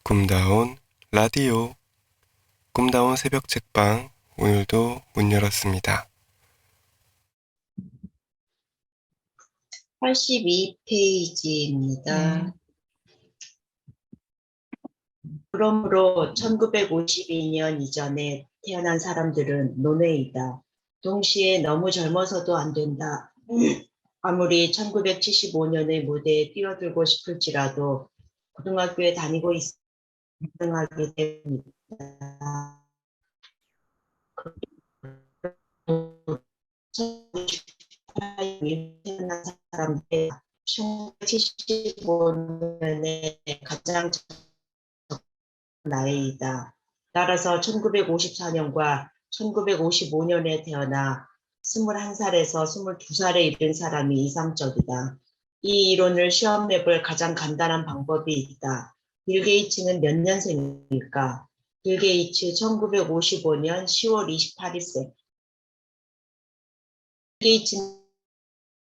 꿈다운 라디오, 꿈다운 새벽 책방, 오늘도 문 열었습니다. 82페이지입니다. 그러므로 1952년 이전에 태어난 사람들은 노예이다. 동시에 너무 젊어서도 안 된다. 아무리 1975년의 무대에 뛰어들고 싶을지라도 고등학교에 다니고 있어야 가능하게 됩니다. 1958년에 태어난 사람들 1975년에 가장 나이이다. 따라서 1954년과 1955년에 태어나 21살에서 22살에 이른 사람이 이상적이다. 이 이론을 시험해볼 가장 간단한 방법이 있다. 빌 게이츠는 몇 년생일까? 빌 게이츠 1955년 10월 28일생. 빌 게이츠는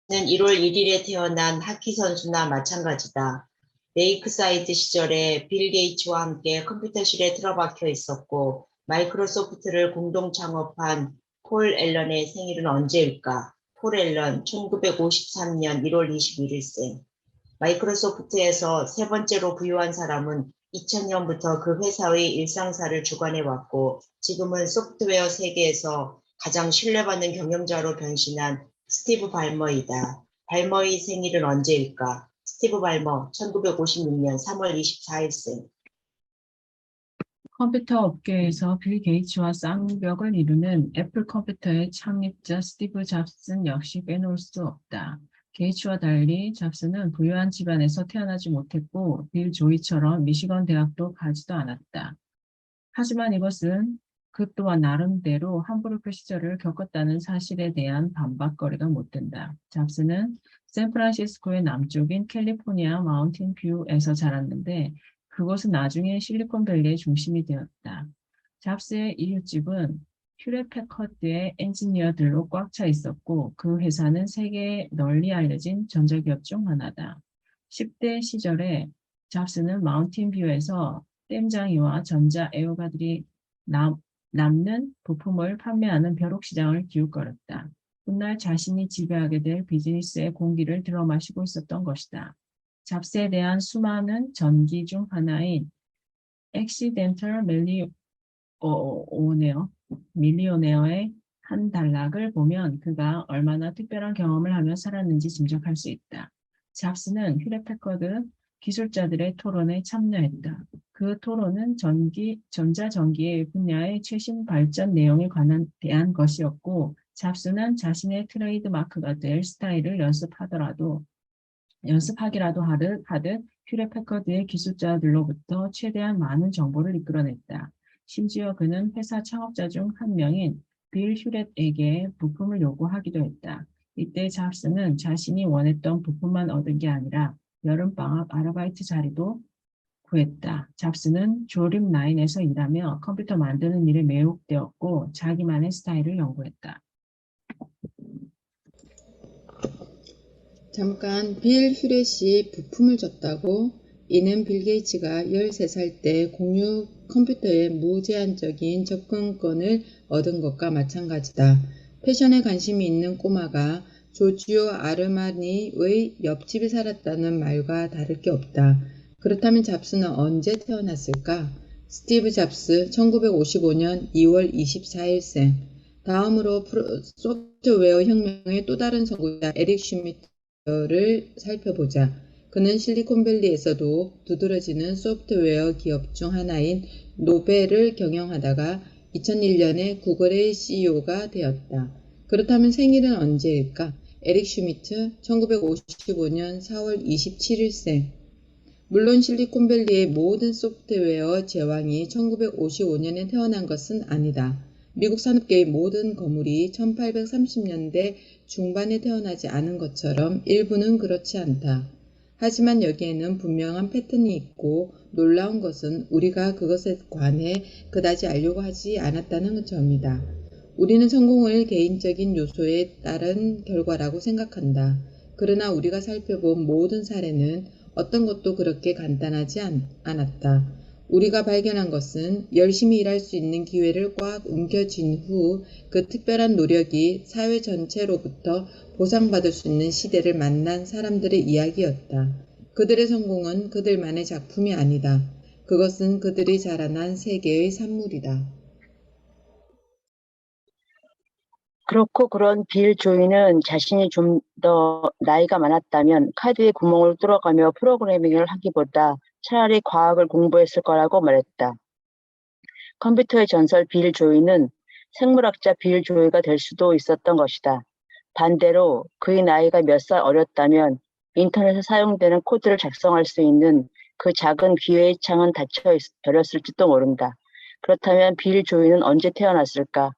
1월 1일에 태어난 하키 선수나 마찬가지다. 레이크사이드 시절에 빌 게이츠와 함께 컴퓨터실에 틀어박혀 있었고 마이크로소프트를 공동 창업한 폴 앨런의 생일은 언제일까? 폴 앨런 1953년 1월 21일생. 마이크로소프트에서 세 번째로 부유한 사람은 2000년부터 그 회사의 일상사를 주관해왔고 지금은 소프트웨어 세계에서 가장 신뢰받는 경영자로 변신한 스티브 발머이다. 발머의 생일은 언제일까? 스티브 발머 1956년 3월 24일생. 컴퓨터 업계에서 빌 게이츠와 쌍벽을 이루는 애플 컴퓨터의 창립자 스티브 잡스는 역시 빼놓을 수 없다. 게이츠와 달리 잡스는 부유한 집안에서 태어나지 못했고 빌 조이처럼 미시건 대학도 가지도 않았다. 하지만 이것은 그 또한 나름대로 함부르크 시절을 겪었다는 사실에 대한 반박거리가 못 된다. 잡스는 샌프란시스코의 남쪽인 캘리포니아 마운틴 뷰에서 자랐는데 그곳은 나중에 실리콘밸리의 중심이 되었다. 잡스의 이웃집은 휴렛 패커드의 엔지니어들로 꽉 차 있었고 그 회사는 세계에 널리 알려진 전자기업 중 하나다. 10대 시절에 잡스는 마운틴 뷰에서 땜장이와 전자 애호가들이 남는 부품을 판매하는 벼룩시장을 기웃거렸다. 훗날 자신이 지배하게 될 비즈니스의 공기를 들어마시고 있었던 것이다. 잡스에 대한 수많은 전기 중 하나인 액시덴털 밀리오네어의 한 단락을 보면 그가 얼마나 특별한 경험을 하며 살았는지 짐작할 수 있다. 잡스는 휴렛패커드 기술자들의 토론에 참여했다. 그 토론은 전자전기의 분야의 최신 발전 내용에 대한 것이었고 잡스는 자신의 트레이드 마크가 될 스타일을 연습하기라도 하듯 휴렛패커드의 기술자들로부터 최대한 많은 정보를 이끌어냈다. 심지어 그는 회사 창업자 중 한 명인 빌 휴렛에게 부품을 요구하기도 했다. 이때 잡스는 자신이 원했던 부품만 얻은 게 아니라 여름방학 아르바이트 자리도 구했다. 잡스는 조립 라인에서 일하며 컴퓨터 만드는 일에 매혹되었고 자기만의 스타일을 연구했다. 잠깐 빌 휴렛이 부품을 줬다고? 이는 빌 게이츠가 13살 때 공유 컴퓨터에 무제한적인 접근권을 얻은 것과 마찬가지다. 패션에 관심이 있는 꼬마가 조지오 아르마니의 옆집에 살았다는 말과 다를 게 없다. 그렇다면 잡스는 언제 태어났을까? 스티브 잡스 1955년 2월 24일생. 다음으로 소프트웨어 혁명의 또 다른 선구자 에릭 슈미트를 살펴보자. 그는 실리콘밸리에서도 두드러지는 소프트웨어 기업 중 하나인 노벨을 경영하다가 2001년에 구글의 CEO가 되었다. 그렇다면 생일은 언제일까? 에릭 슈미트 1955년 4월 27일생. 물론 실리콘밸리의 모든 소프트웨어 제왕이 1955년에 태어난 것은 아니다. 미국 산업계의 모든 거물이 1830년대 중반에 태어나지 않은 것처럼 일부는 그렇지 않다. 하지만 여기에는 분명한 패턴이 있고 놀라운 것은 우리가 그것에 관해 그다지 알려고 하지 않았다는 점이다. 우리는 성공을 개인적인 요소에 따른 결과라고 생각한다. 그러나 우리가 살펴본 모든 사례는 어떤 것도 그렇게 간단하지 않았다. 우리가 발견한 것은 열심히 일할 수 있는 기회를 꽉 움켜쥔 후 그 특별한 노력이 사회 전체로부터 보상받을 수 있는 시대를 만난 사람들의 이야기였다. 그들의 성공은 그들만의 작품이 아니다. 그것은 그들이 자라난 세계의 산물이다. 그렇고 그런 빌 조이는 자신이 좀 더 나이가 많았다면 카드의 구멍을 뚫어가며 프로그래밍을 하기보다 차라리 과학을 공부했을 거라고 말했다. 컴퓨터의 전설 빌 조이는 생물학자 빌 조이가 될 수도 있었던 것이다. 반대로 그의 나이가 몇 살 어렸다면 인터넷에 사용되는 코드를 작성할 수 있는 그 작은 기회의 창은 닫혀 버렸을지도 모른다. 그렇다면 빌 조이는 언제 태어났을까?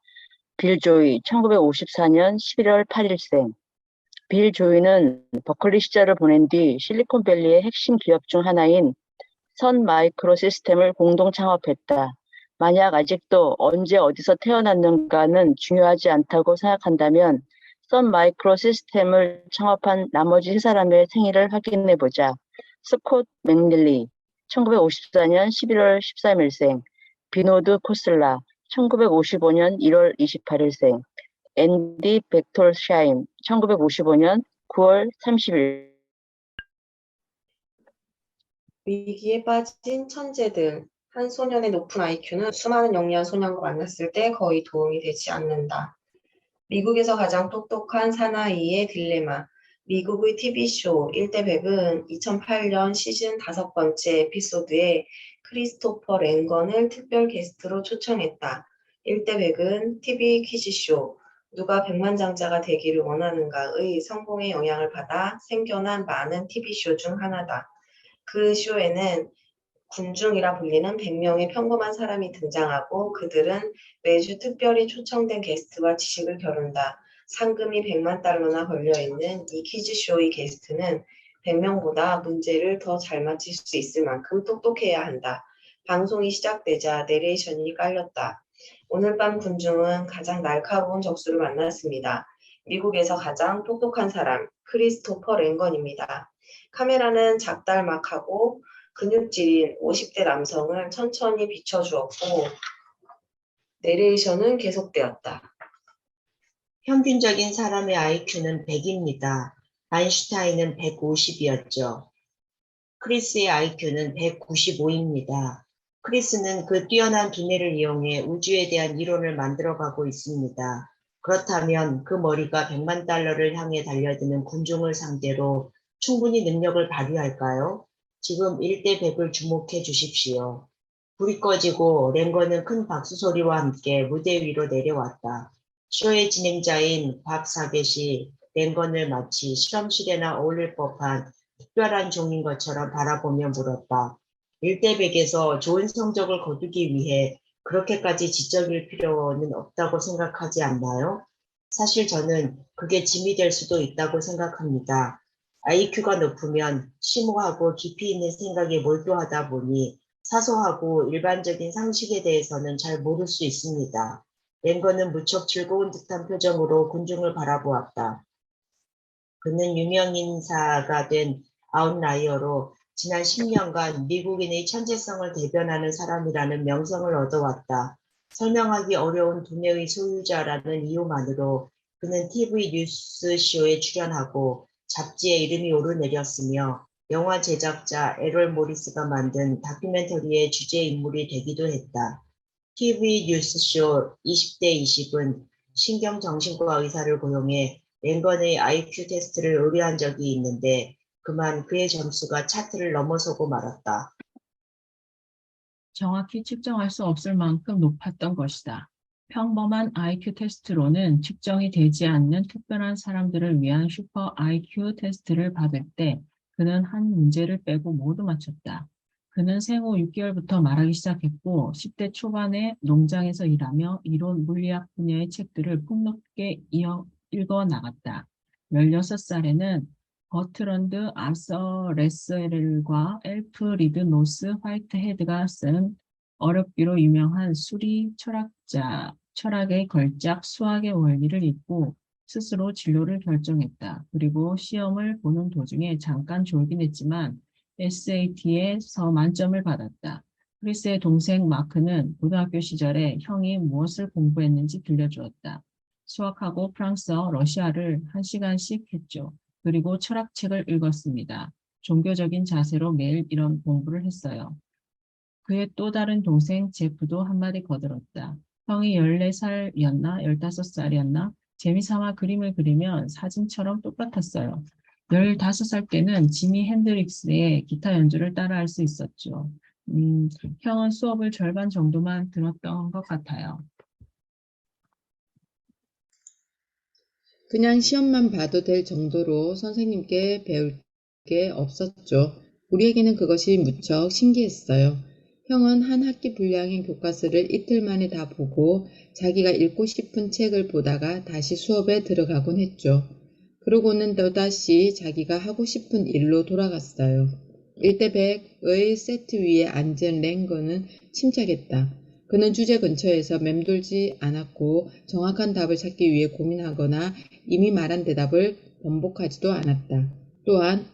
빌 조이, 1954년 11월 8일생. 빌 조이는 버클리 시절을 보낸 뒤 실리콘밸리의 핵심 기업 중 하나인 선 마이크로 시스템을 공동 창업했다. 만약 아직도 언제 어디서 태어났는가는 중요하지 않다고 생각한다면 선 마이크로 시스템을 창업한 나머지 세 사람의 생일을 확인해보자. 스콧 맥닐리, 1954년 11월 13일생. 비노드 코슬라, 1955년 1월 28일생. 앤디 벡톨샤임, 1955년 9월 30일. 위기에 빠진 천재들. 한 소년의 높은 IQ는 수많은 영리한 소년과 만났을 때 거의 도움이 되지 않는다. 미국에서 가장 똑똑한 사나이의 딜레마. 미국의 TV쇼 1대 100은 2008년 시즌 5번째 에피소드에 크리스토퍼 랭건을 특별 게스트로 초청했다. 1대 100은 TV 퀴즈쇼 누가 백만장자가 되기를 원하는가의 성공의 영향을 받아 생겨난 많은 TV쇼 중 하나다. 그 쇼에는 군중이라 불리는 100명의 평범한 사람이 등장하고 그들은 매주 특별히 초청된 게스트와 지식을 겨룬다. 상금이 100만 달러나 걸려있는 이 퀴즈쇼의 게스트는 100명보다 문제를 더 잘 맞힐 수 있을 만큼 똑똑해야 한다. 방송이 시작되자 내레이션이 깔렸다. 오늘 밤 군중은 가장 날카로운 적수를 만났습니다. 미국에서 가장 똑똑한 사람, 크리스토퍼 랭건입니다. 카메라는 작달막하고 근육질인 50대 남성을 천천히 비춰주었고 내레이션은 계속되었다. 평균적인 사람의 IQ는 100입니다. 아인슈타인은 150이었죠. 크리스의 IQ는 195입니다. 크리스는 그 뛰어난 두뇌를 이용해 우주에 대한 이론을 만들어가고 있습니다. 그렇다면 그 머리가 100만 달러를 향해 달려드는 군중을 상대로 충분히 능력을 발휘할까요? 지금 1대 100을 주목해 주십시오. 불이 꺼지고 랭건은 큰 박수 소리와 함께 무대 위로 내려왔다. 쇼의 진행자인 밥 사겟이 랭건을 마치 실험실에나 어울릴 법한 특별한 종인 것처럼 바라보며 물었다. 1대 100에서 좋은 성적을 거두기 위해 그렇게까지 지적일 필요는 없다고 생각하지 않나요? 사실 저는 그게 짐이 될 수도 있다고 생각합니다. IQ가 높으면 심오하고 깊이 있는 생각에 몰두하다 보니 사소하고 일반적인 상식에 대해서는 잘 모를 수 있습니다. 랭건은 무척 즐거운 듯한 표정으로 군중을 바라보았다. 그는 유명인사가 된 아웃라이어로 지난 10년간 미국인의 천재성을 대변하는 사람이라는 명성을 얻어왔다. 설명하기 어려운 두뇌의 소유자라는 이유만으로 그는 TV 뉴스쇼에 출연하고 잡지에 이름이 오르내렸으며 영화 제작자 에럴 모리스가 만든 다큐멘터리의 주제 인물이 되기도 했다. TV 뉴스쇼 20대 20은 신경정신과 의사를 고용해 랭건의 IQ 테스트를 의뢰한 적이 있는데 그만 그의 점수가 차트를 넘어서고 말았다. 정확히 측정할 수 없을 만큼 높았던 것이다. 평범한 IQ 테스트로는 측정이 되지 않는 특별한 사람들을 위한 슈퍼 IQ 테스트를 받을 때 그는 한 문제를 빼고 모두 맞췄다. 그는 생후 6개월부터 말하기 시작했고 10대 초반에 농장에서 일하며 이론 물리학 분야의 책들을 폭넓게 읽어 나갔다. 16살에는 버트런드 아서 레스웰과 엘프 리드 노스 화이트헤드가 쓴 어렵기로 유명한 수리 철학의 걸작 수학의 원리를 읽고 스스로 진로를 결정했다. 그리고 시험을 보는 도중에 잠깐 졸긴 했지만 SAT에서 만점을 받았다. 크리스의 동생 마크는 고등학교 시절에 형이 무엇을 공부했는지 들려주었다. 수학하고 프랑스어, 러시아를 1시간씩 했죠. 그리고 철학책을 읽었습니다. 종교적인 자세로 매일 이런 공부를 했어요. 그의 또 다른 동생 제프도 한마디 거들었다. 형이 14살이었나 15살이었나 재미삼아 그림을 그리면 사진처럼 똑같았어요. 15살 때는 지미 핸드릭스의 기타 연주를 따라할 수 있었죠. 형은 수업을 절반 정도만 들었던 것 같아요. 그냥 시험만 봐도 될 정도로 선생님께 배울 게 없었죠. 우리에게는 그것이 무척 신기했어요. 형은 한 학기 분량의 교과서를 이틀 만에 다 보고 자기가 읽고 싶은 책을 보다가 다시 수업에 들어가곤 했죠. 그러고는 또다시 자기가 하고 싶은 일로 돌아갔어요. 1대 100의 세트 위에 앉은 랭거는 침착했다. 그는 주제 근처에서 맴돌지 않았고 정확한 답을 찾기 위해 고민하거나 이미 말한 대답을 번복하지도 않았다. 또한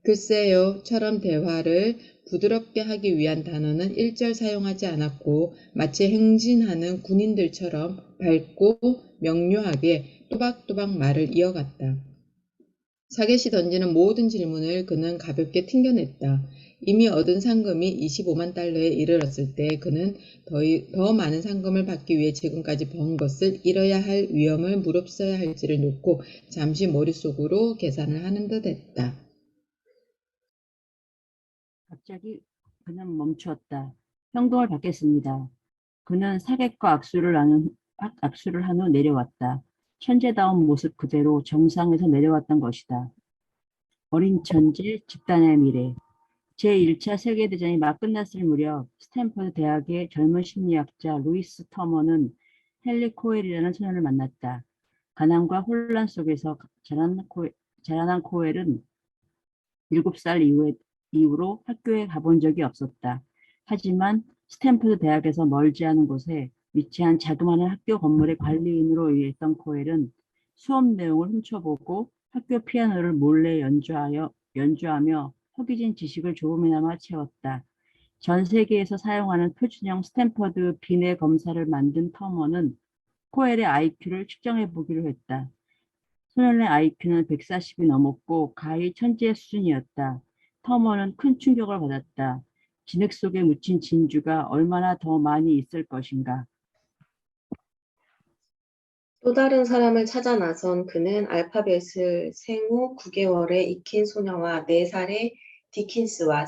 글쎄요 처럼 대화를 부드럽게 하기 위한 단어는 일절 사용하지 않았고 마치 행진하는 군인들처럼 밝고 명료하게 또박또박 말을 이어갔다. 사겟이 던지는 모든 질문을 그는 가볍게 튕겨냈다. 이미 얻은 상금이 25만 달러에 이르렀을 때 그는 더 많은 상금을 받기 위해 지금까지 번 것을 잃어야 할 위험을 무릅써야 할지를 놓고 잠시 머릿속으로 계산을 하는 듯 했다. 갑자기 그는 멈추었다. 현금을 받겠습니다. 그는 사객과 악수를 한 후 내려왔다. 천재다운 모습 그대로 정상에서 내려왔던 것이다. 어린 천재, 집단의 미래. 제1차 세계대전이 막 끝났을 무렵 스탠퍼드 대학의 젊은 심리학자 루이스 터머는 헨리 코엘이라는 소년을 만났다. 가난과 혼란 속에서 자라난 코엘은 7살 이후로 학교에 가본 적이 없었다. 하지만 스탠퍼드 대학에서 멀지 않은 곳에 위치한 자그마한 학교 건물의 관리인으로 일했던 코엘은 수업 내용을 훔쳐보고 학교 피아노를 몰래 연주하며 허기진 지식을 조금이나마 채웠다. 전 세계에서 사용하는 표준형 스탠퍼드 비뇌 검사를 만든 터머는 코엘의 IQ를 측정해 보기로 했다. 소년의 IQ는 140이 넘었고 가히 천재 수준이었다. 터머는 큰 충격을 받았다. 진흙 속에 묻힌 진주가 얼마나 더 많이 있을 것인가. 또 다른 사람을 찾아 나선 그는 알파벳을 생후 9개월에 익힌 소녀와 4살의 디킨스와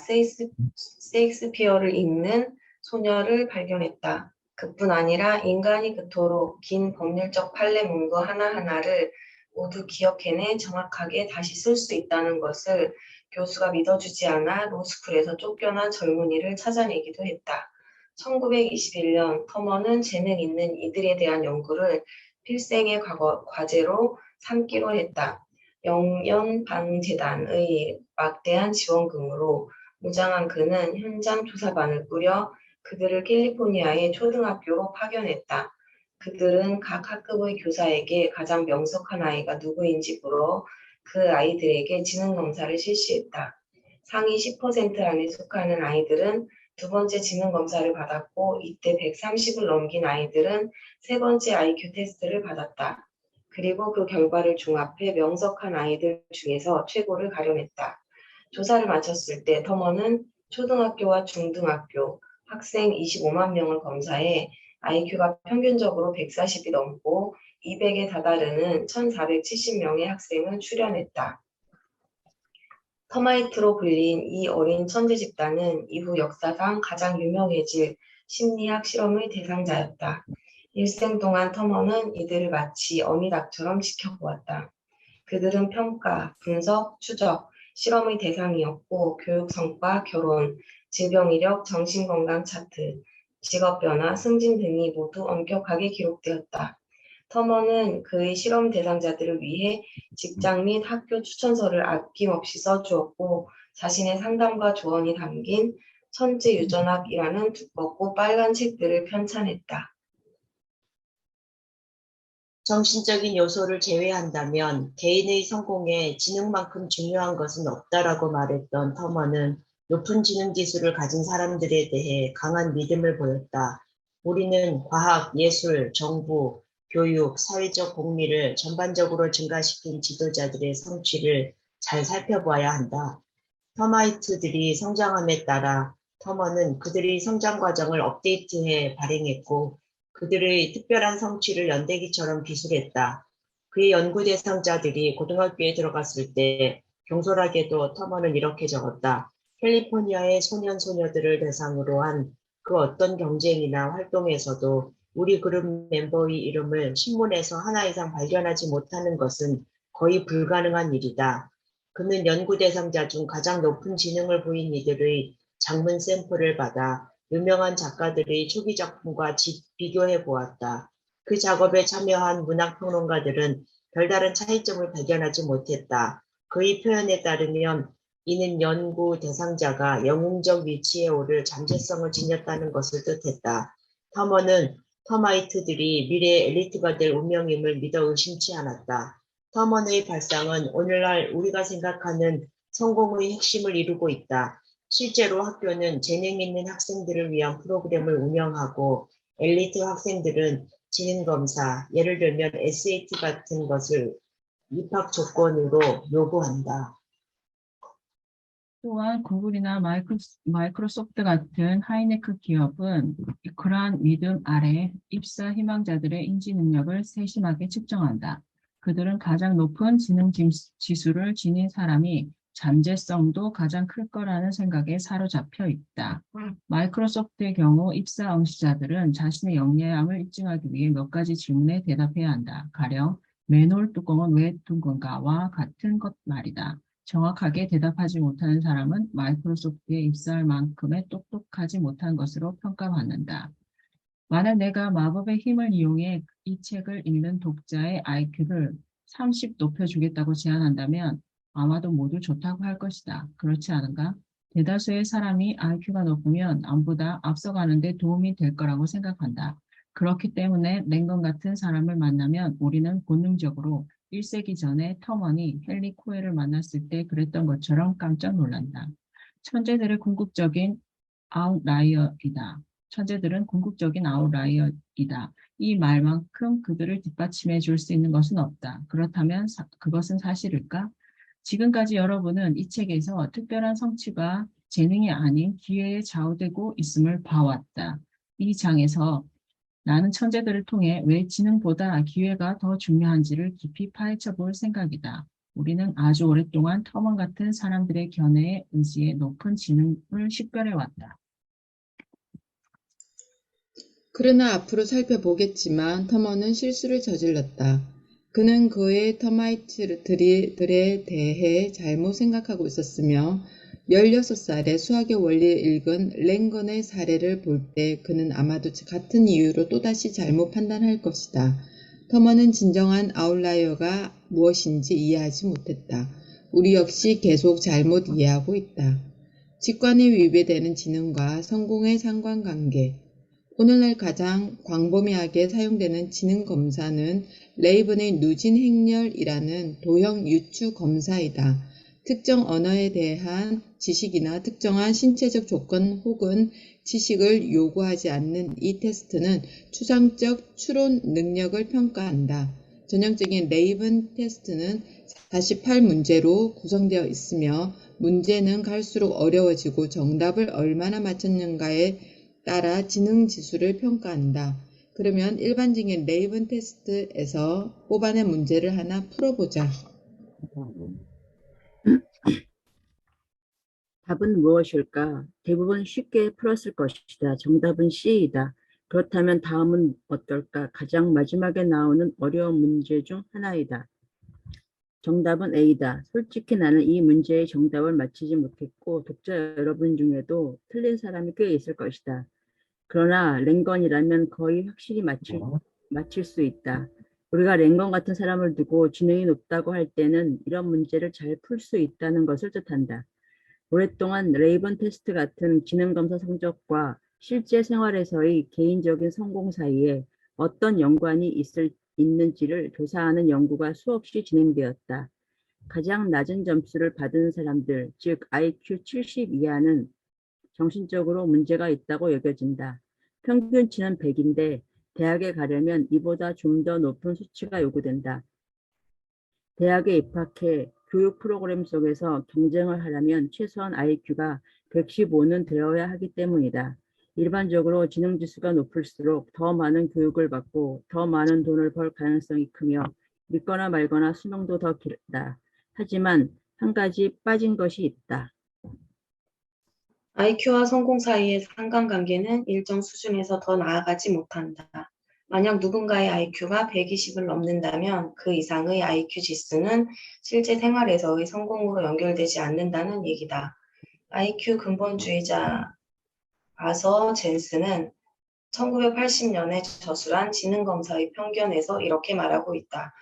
세익스피어를 읽는 소녀를 발견했다. 그뿐 아니라 인간이 그토록 긴 법률적 판례 문구 하나하나를 모두 기억해내 정확하게 다시 쓸 수 있다는 것을 교수가 믿어주지 않아 로스쿨에서 쫓겨난 젊은이를 찾아내기도 했다. 1921년 터머는 재능 있는 이들에 대한 연구를 필생의 과제로 삼기로 했다. 영연방재단의 막대한 지원금으로 무장한 그는 현장 조사반을 꾸려 그들을 캘리포니아의 초등학교로 파견했다. 그들은 각 학급의 교사에게 가장 명석한 아이가 누구인지 물어 그 아이들에게 지능검사를 실시했다. 상위 10% 안에 속하는 아이들은 두 번째 지능검사를 받았고 이때 130을 넘긴 아이들은 세 번째 IQ 테스트를 받았다. 그리고 그 결과를 종합해 명석한 아이들 중에서 최고를 가려냈다. 조사를 마쳤을 때 터머는 초등학교와 중등학교 학생 25만 명을 검사해 IQ가 평균적으로 140이 넘고 200에 다다르는 1470명의 학생을 출연했다. 터마이트로 불린 이 어린 천재 집단은 이후 역사상 가장 유명해질 심리학 실험의 대상자였다. 일생 동안 터머는 이들을 마치 어미닭처럼 지켜보았다. 그들은 평가, 분석, 추적, 실험의 대상이었고 교육 성과, 결혼, 질병 이력, 정신건강 차트, 직업 변화, 승진 등이 모두 엄격하게 기록되었다. 터머는 그의 실험 대상자들을 위해 직장 및 학교 추천서를 아낌없이 써주었고 자신의 상담과 조언이 담긴 천재 유전학이라는 두껍고 빨간 책들을 편찬했다. 정신적인 요소를 제외한다면 개인의 성공에 지능만큼 중요한 것은 없다라고 말했던 터머는 높은 지능 지수를 가진 사람들에 대해 강한 믿음을 보였다. 우리는 과학, 예술, 정부, 교육, 사회적 복리를 전반적으로 증가시킨 지도자들의 성취를 잘 살펴봐야 한다. 터마이트들이 성장함에 따라 터머는 그들의 성장 과정을 업데이트해 발행했고 그들의 특별한 성취를 연대기처럼 기술했다. 그의 연구 대상자들이 고등학교에 들어갔을 때 경솔하게도 터머는 이렇게 적었다. 캘리포니아의 소년 소녀들을 대상으로 한 그 어떤 경쟁이나 활동에서도 우리 그룹 멤버의 이름을 신문에서 하나 이상 발견하지 못하는 것은 거의 불가능한 일이다. 그는 연구 대상자 중 가장 높은 지능을 보인 이들의 장문 샘플을 받아 유명한 작가들의 초기 작품과 비교해 보았다. 그 작업에 참여한 문학평론가들은 별다른 차이점을 발견하지 못했다. 그의 표현에 따르면 이는 연구 대상자가 영웅적 위치에 오를 잠재성을 지녔다는 것을 뜻했다. 터머는 터마이트들이 미래의 엘리트가 될 운명임을 믿어 의심치 않았다. 터먼의 발상은 오늘날 우리가 생각하는 성공의 핵심을 이루고 있다. 실제로 학교는 재능 있는 학생들을 위한 프로그램을 운영하고 엘리트 학생들은 지능검사, 예를 들면 SAT 같은 것을 입학 조건으로 요구한다. 또한 구글이나 마이크로소프트 같은 하이네크 기업은 그러한 믿음 아래 입사 희망자들의 인지 능력을 세심하게 측정한다. 그들은 가장 높은 지능 지수를 지닌 사람이 잠재성도 가장 클 거라는 생각에 사로잡혀 있다. 마이크로소프트의 경우 입사 응시자들은 자신의 영리함을 입증하기 위해 몇 가지 질문에 대답해야 한다. 가령 맨홀 뚜껑은 왜 둥근가와 같은 것 말이다. 정확하게 대답하지 못하는 사람은 마이크로소프트에 입사할 만큼의 똑똑하지 못한 것으로 평가받는다. 만약 내가 마법의 힘을 이용해 이 책을 읽는 독자의 IQ를 30 높여주겠다고 제안한다면 아마도 모두 좋다고 할 것이다. 그렇지 않은가? 대다수의 사람이 IQ가 높으면 남보다 앞서가는 데 도움이 될 거라고 생각한다. 그렇기 때문에 랭건 같은 사람을 만나면 우리는 본능적으로 1세기 전에 터먼이 헨리 코엘을 만났을 때 그랬던 것처럼 깜짝 놀란다. 천재들의 궁극적인 아웃라이어이다. 천재들은 궁극적인 아웃라이어이다. 이 말만큼 그들을 뒷받침해 줄 수 있는 것은 없다. 그렇다면 그것은 사실일까? 지금까지 여러분은 이 책에서 특별한 성취가 재능이 아닌 기회에 좌우되고 있음을 봐왔다. 이 장에서 나는 천재들을 통해 왜 지능보다 기회가 더 중요한지를 깊이 파헤쳐 볼 생각이다. 우리는 아주 오랫동안 터먼 같은 사람들의 견해에 의지해 높은 지능을 식별해왔다. 그러나 앞으로 살펴보겠지만 터먼은 실수를 저질렀다. 그는 그의 터마이트들에 대해 잘못 생각하고 있었으며 16살에 수학의 원리를 읽은 랭건의 사례를 볼 때 그는 아마도 같은 이유로 또다시 잘못 판단할 것이다. 터먼은 진정한 아웃라이어가 무엇인지 이해하지 못했다. 우리 역시 계속 잘못 이해하고 있다. 직관이 위배되는 지능과 성공의 상관관계. 오늘날 가장 광범위하게 사용되는 지능 검사는 레이븐의 누진 행렬이라는 도형 유추 검사이다. 특정 언어에 대한 지식이나 특정한 신체적 조건 혹은 지식을 요구하지 않는 이 테스트는 추상적 추론 능력을 평가한다. 전형적인 레이븐 테스트는 48문제로 구성되어 있으며 문제는 갈수록 어려워지고 정답을 얼마나 맞췄는가에 따라 지능 지수를 평가한다. 그러면 일반적인 레이븐 테스트에서 뽑아낸 문제를 하나 풀어보자. 답은 무엇일까? 대부분 쉽게 풀었을 것이다. 정답은 C이다. 그렇다면 다음은 어떨까? 가장 마지막에 나오는 어려운 문제 중 하나이다. 정답은 A다. 솔직히 나는 이 문제의 정답을 맞히지 못했고 독자 여러분 중에도 틀린 사람이 꽤 있을 것이다. 그러나 랭건이라면 거의 확실히 맞힐 수 있다. 우리가 랭건 같은 사람을 두고 지능이 높다고 할 때는 이런 문제를 잘 풀 수 있다는 것을 뜻한다. 오랫동안 레이번 테스트 같은 지능검사 성적과 실제 생활에서의 개인적인 성공 사이에 어떤 연관이 있는지를 조사하는 연구가 수없이 진행되었다. 가장 낮은 점수를 받은 사람들, 즉 IQ 70 이하는 정신적으로 문제가 있다고 여겨진다. 평균치는 100인데 대학에 가려면 이보다 좀 더 높은 수치가 요구된다. 대학에 입학해 교육 프로그램 속에서 경쟁을 하려면 최소한 IQ가 115는 되어야 하기 때문이다. 일반적으로 지능지수가 높을수록 더 많은 교육을 받고 더 많은 돈을 벌 가능성이 크며 믿거나 말거나 수명도 더 길다. 하지만 한 가지 빠진 것이 있다. IQ와 성공 사이의 상관관계는 일정 수준에서 더 나아가지 못한다. 만약 누군가의 IQ가 120을 넘는다면 그 이상의 IQ 지수는 실제 생활에서의 성공으로 연결되지 않는다는 얘기다. IQ 근본주의자 아서 젠스는 1980년에 저술한 지능검사의 편견에서 이렇게 말하고 있다.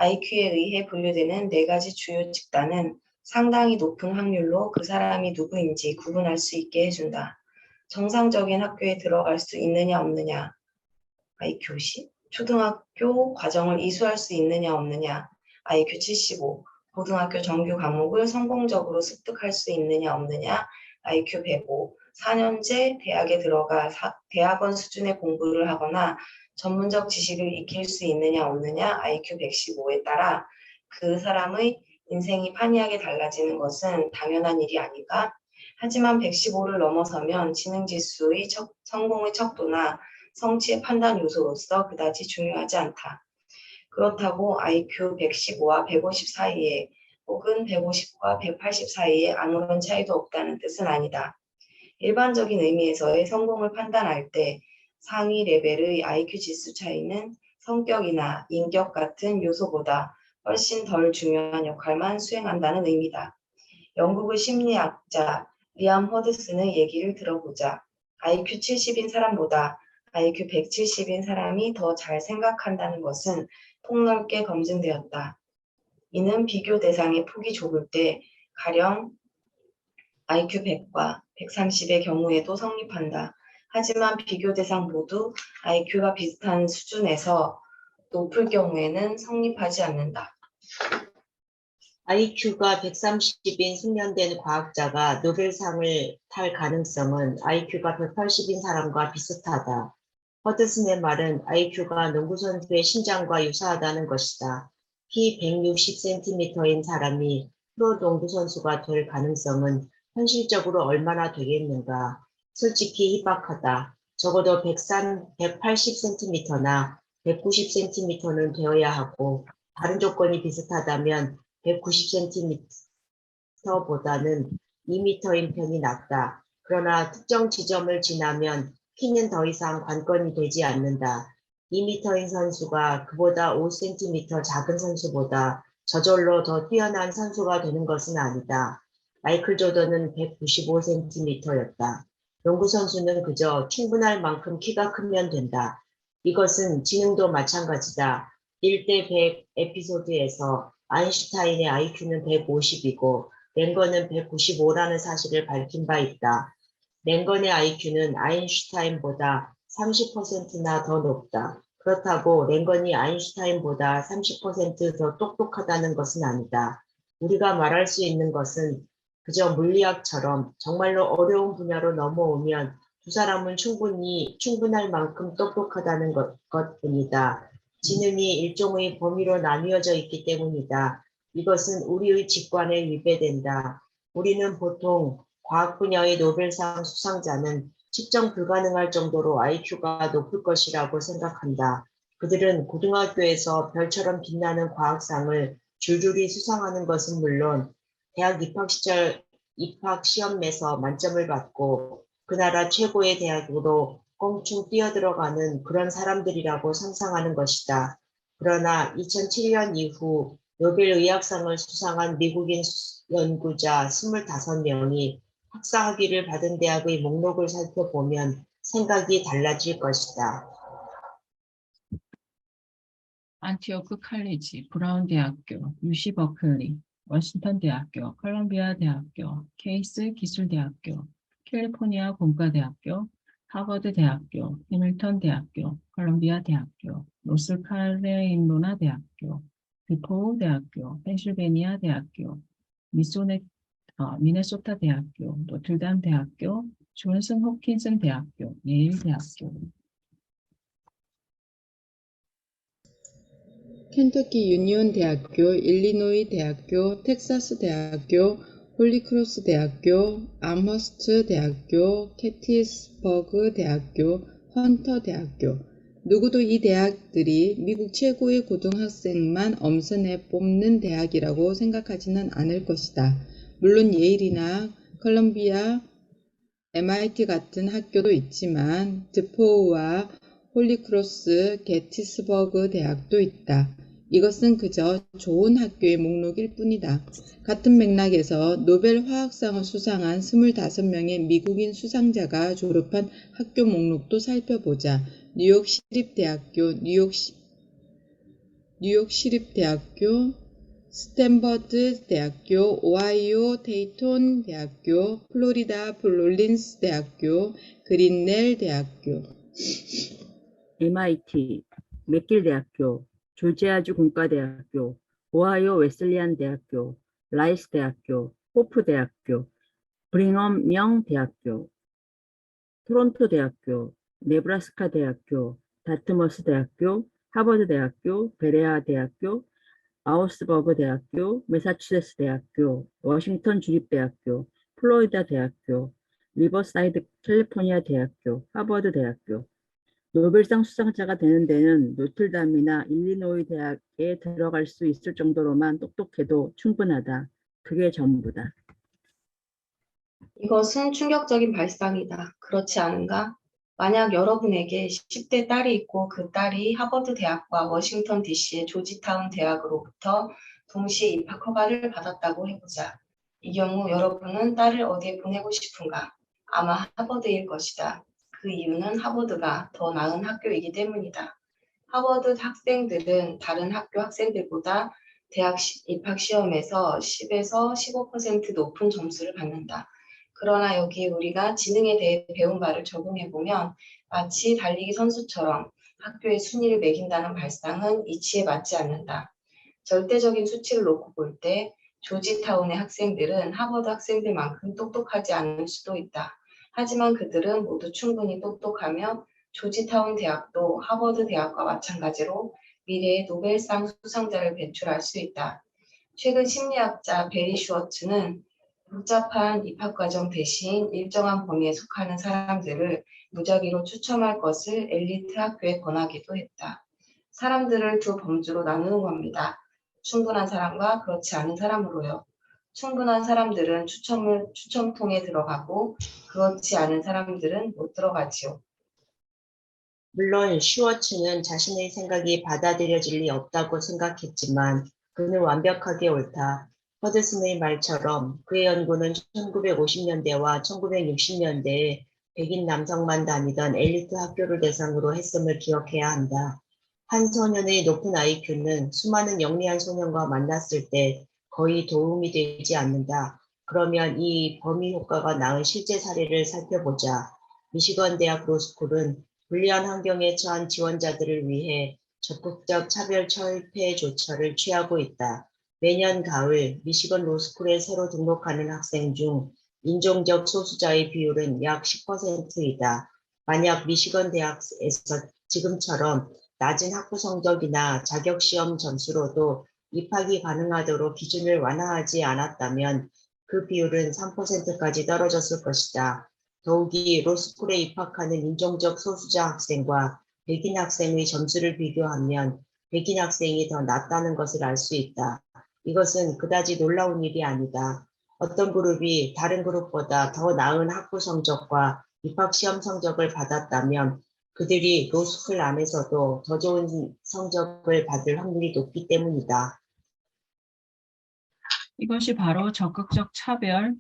IQ에 의해 분류되는 4가지 주요 집단은 상당히 높은 확률로 그 사람이 누구인지 구분할 수 있게 해준다. 정상적인 학교에 들어갈 수 있느냐 없느냐, IQ 10, 초등학교 과정을 이수할 수 있느냐 없느냐, IQ 75, 고등학교 정규 과목을 성공적으로 습득할 수 있느냐 없느냐, IQ 105, 4년제 대학에 들어가 대학원 수준의 공부를 하거나 전문적 지식을 익힐 수 있느냐 없느냐, IQ 115에 따라 그 사람의 인생이 판이하게 달라지는 것은 당연한 일이 아닌가? 하지만 115를 넘어서면 지능지수의 성공의 척도나 성취의 판단 요소로서 그다지 중요하지 않다. 그렇다고 IQ 115와 150 사이에 혹은 150과 180 사이에 아무런 차이도 없다는 뜻은 아니다. 일반적인 의미에서의 성공을 판단할 때 상위 레벨의 IQ 지수 차이는 성격이나 인격 같은 요소보다 훨씬 덜 중요한 역할만 수행한다는 의미다. 영국의 심리학자 리암 허드슨의 얘기를 들어보자. IQ 70인 사람보다 IQ 170인 사람이 더 잘 생각한다는 것은 폭넓게 검증되었다. 이는 비교 대상의 폭이 좁을 때 가령 IQ 100과 130의 경우에도 성립한다. 하지만 비교 대상 모두 IQ가 비슷한 수준에서 높을 경우에는 성립하지 않는다. IQ가 130인 숙련된 과학자가 노벨상을 탈 가능성은 IQ가 180인 사람과 비슷하다. 허드슨의 말은 IQ가 농구선수의 신장과 유사하다는 것이다. 키 160cm인 사람이 프로 농구선수가 될 가능성은 현실적으로 얼마나 되겠는가? 솔직히 희박하다. 적어도 180cm나 190cm는 되어야 하고 다른 조건이 비슷하다면 190cm보다는 2m인 편이 낫다. 그러나 특정 지점을 지나면 키는 더 이상 관건이 되지 않는다. 2m인 선수가 그보다 5cm 작은 선수보다 저절로 더 뛰어난 선수가 되는 것은 아니다. 마이클 조던은 195cm였다. 농구 선수는 그저 충분할 만큼 키가 크면 된다. 이것은 지능도 마찬가지다. 1대 100 에피소드에서 아인슈타인의 IQ는 150이고 랭건은 195라는 사실을 밝힌 바 있다. 랭건의 IQ는 아인슈타인보다 30%나 더 높다. 그렇다고 랭건이 아인슈타인보다 30% 더 똑똑하다는 것은 아니다. 우리가 말할 수 있는 것은 그저 물리학처럼 정말로 어려운 분야로 넘어오면 두 사람은 충분할 만큼 똑똑하다는 것뿐이다. 지능이 일종의 범위로 나뉘어져 있기 때문이다. 이것은 우리의 직관에 위배된다. 우리는 보통 과학 분야의 노벨상 수상자는 측정 불가능할 정도로 IQ가 높을 것이라고 생각한다. 그들은 고등학교에서 별처럼 빛나는 과학상을 줄줄이 수상하는 것은 물론 대학 입학 시절 입학 시험에서 만점을 받고 그 나라 최고의 대학으로 껑충 뛰어들어가는 그런 사람들이라고 상상하는 것이다. 그러나 2007년 이후 노벨 의학상을 수상한 미국인 연구자 25명이 학사학위를 받은 대학의 목록을 살펴보면 생각이 달라질 것이다. 안티오크 칼리지, 브라운 대학교, UC 버클리, 워싱턴 대학교, 컬럼비아 대학교, 케이스 기술대학교, 캘리포니아 공과대학교, 하버드 대학교, 해밀턴 대학교, 컬럼비아 대학교, 노스카로라이나 대학교, 드포우 대학교, 펜실베니아 대학교, 미네소타 대학교, 노틀담 대학교, 존슨 홉킨슨 대학교, 예일 대학교. 켄터키 유니온 대학교, 일리노이 대학교, 텍사스 대학교, 홀리크로스 대학교, 암허스트 대학교, 캐티스버그 대학교, 헌터 대학교. 누구도 이 대학들이 미국 최고의 고등학생만 엄선해 뽑는 대학이라고 생각하지는 않을 것이다. 물론 예일이나 컬럼비아, MIT 같은 학교도 있지만 드포우와 홀리크로스, 게티스버그 대학도 있다. 이것은 그저 좋은 학교의 목록일 뿐이다. 같은 맥락에서 노벨 화학상을 수상한 25명의 미국인 수상자가 졸업한 학교 목록도 살펴보자. 뉴욕 시립대학교, 뉴욕 시립대학교, 스탠퍼드 대학교, 오하이오 데이톤 대학교, 플로리다 롤린스 대학교, 그린넬 대학교. MIT, 맥길 대학교, 조지아주 공과대학교, 오하이오 웨슬리안 대학교, 라이스 대학교, 호프 대학교, 브링엄 영 대학교, 토론토 대학교, 네브라스카 대학교, 다트머스 대학교, 하버드 대학교, 베레아 대학교, 아우스버그 대학교, 매사추세츠 대학교, 워싱턴 주립대학교, 플로리다 대학교, 리버사이드 캘리포니아 대학교, 하버드 대학교. 노벨상 수상자가 되는 데는 노틀담이나 일리노이 대학에 들어갈 수 있을 정도로만 똑똑해도 충분하다. 그게 전부다. 이것은 충격적인 발상이다. 그렇지 않은가? 만약 여러분에게 10대 딸이 있고 그 딸이 하버드 대학과 워싱턴 DC의 조지타운 대학으로부터 동시에 입학 허가를 받았다고 해보자. 이 경우 여러분은 딸을 어디에 보내고 싶은가? 아마 하버드일 것이다. 그 이유는 하버드가 더 나은 학교이기 때문이다. 하버드 학생들은 다른 학교 학생들보다 대학 입학 시험에서 10에서 15% 높은 점수를 받는다. 그러나 여기 우리가 지능에 대해 배운 바를 적용해보면 마치 달리기 선수처럼 학교의 순위를 매긴다는 발상은 이치에 맞지 않는다. 절대적인 수치를 놓고 볼 때 조지타운의 학생들은 하버드 학생들만큼 똑똑하지 않을 수도 있다. 하지만 그들은 모두 충분히 똑똑하며 조지타운 대학도 하버드 대학과 마찬가지로 미래의 노벨상 수상자를 배출할 수 있다. 최근 심리학자 베리 슈워츠는 복잡한 입학과정 대신 일정한 범위에 속하는 사람들을 무작위로 추첨할 것을 엘리트 학교에 권하기도 했다. 사람들을 두 범주로 나누는 겁니다. 충분한 사람과 그렇지 않은 사람으로요. 충분한 사람들은 추첨통에 들어가고 그렇지 않은 사람들은 못 들어가지요. 물론 슈워츠는 자신의 생각이 받아들여질 리 없다고 생각했지만 그는 완벽하게 옳다. 허드슨의 말처럼 그의 연구는 1950년대와 1960년대에 백인 남성만 다니던 엘리트 학교를 대상으로 했음을 기억해야 한다. 한 소년의 높은 IQ는 수많은 영리한 소년과 만났을 때 거의 도움이 되지 않는다. 그러면 이 범위 효과가 낳은 실제 사례를 살펴보자. 미시건 대학 로스쿨은 불리한 환경에 처한 지원자들을 위해 적극적 차별 철폐 조처를 취하고 있다. 매년 가을 미시건 로스쿨에 새로 등록하는 학생 중 인종적 소수자의 비율은 약 10%이다. 만약 미시건 대학에서 지금처럼 낮은 학부 성적이나 자격시험 점수로도 입학이 가능하도록 기준을 완화하지 않았다면 그 비율은 3%까지 떨어졌을 것이다. 더욱이 로스쿨에 입학하는 인종적 소수자 학생과 백인 학생의 점수를 비교하면 백인 학생이 더 낫다는 것을 알 수 있다. 이것은 그다지 놀라운 일이 아니다. 어떤 그룹이 다른 그룹보다 더 나은 학부 성적과 입학 시험 성적을 받았다면 그들이 로스쿨 안에서도 더 좋은 성적을 받을 확률이 높기 때문이다. 이것이 바로 적극적 차별,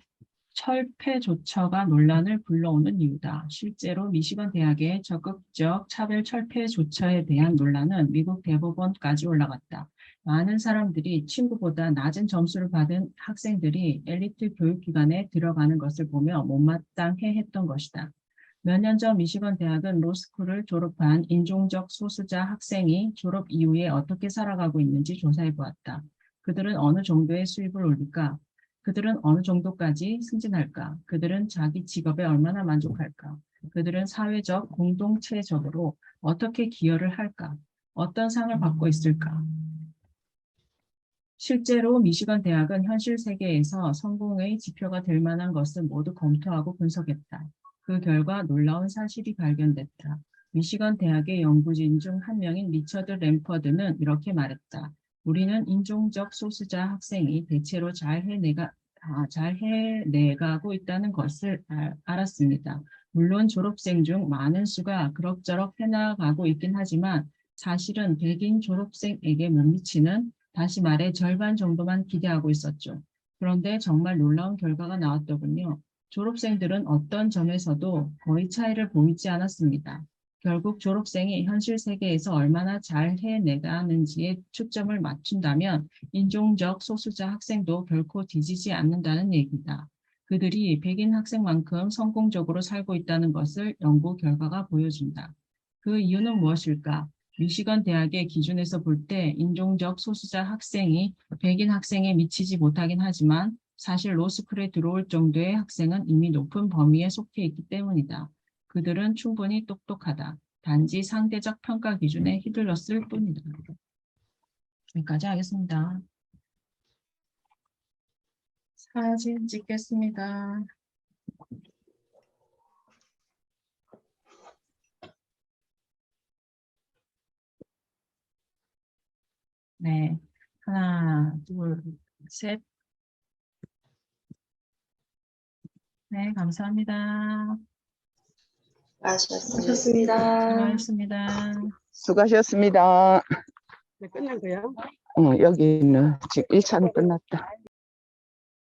철폐 조처가 논란을 불러오는 이유다. 실제로 미시건 대학의 적극적 차별 철폐 조처에 대한 논란은 미국 대법원까지 올라갔다. 많은 사람들이 친구보다 낮은 점수를 받은 학생들이 엘리트 교육기관에 들어가는 것을 보며 못마땅해 했던 것이다. 몇 년 전 미시건 대학은 로스쿨을 졸업한 인종적 소수자 학생이 졸업 이후에 어떻게 살아가고 있는지 조사해 보았다. 그들은 어느 정도의 수입을 올릴까? 그들은 어느 정도까지 승진할까? 그들은 자기 직업에 얼마나 만족할까? 그들은 사회적, 공동체적으로 어떻게 기여를 할까? 어떤 상을 받고 있을까? 실제로 미시건 대학은 현실 세계에서 성공의 지표가 될 만한 것을 모두 검토하고 분석했다. 그 결과 놀라운 사실이 발견됐다. 미시건 대학의 연구진 중 한 명인 리처드 램퍼드는 이렇게 말했다. 우리는 인종적 소수자 학생이 대체로 잘 해내가고 있다는 것을 알았습니다. 물론 졸업생 중 많은 수가 그럭저럭 해나가고 있긴 하지만 사실은 백인 졸업생에게 못 미치는, 다시 말해 절반 정도만 기대하고 있었죠. 그런데 정말 놀라운 결과가 나왔더군요. 졸업생들은 어떤 점에서도 거의 차이를 보이지 않았습니다. 결국 졸업생이 현실 세계에서 얼마나 잘 해내가는지에 초점을 맞춘다면 인종적 소수자 학생도 결코 뒤지지 않는다는 얘기다. 그들이 백인 학생만큼 성공적으로 살고 있다는 것을 연구 결과가 보여준다. 그 이유는 무엇일까? 미시건 대학의 기준에서 볼 때 인종적 소수자 학생이 백인 학생에 미치지 못하긴 하지만 사실 로스쿨에 들어올 정도의 학생은 이미 높은 범위에 속해 있기 때문이다. 그들은 충분히 똑똑하다. 단지 상대적 평가 기준에 휘둘렸을 뿐이다. 여기까지 하겠습니다. 사진 찍겠습니다. 네, 하나, 둘, 셋. 네, 감사합니다. 수고하셨습니다. 하셨습니다. 수고하셨습니다. 수고하셨습니다. 끝난 거예요? 여기는 지금 1차는 끝났다.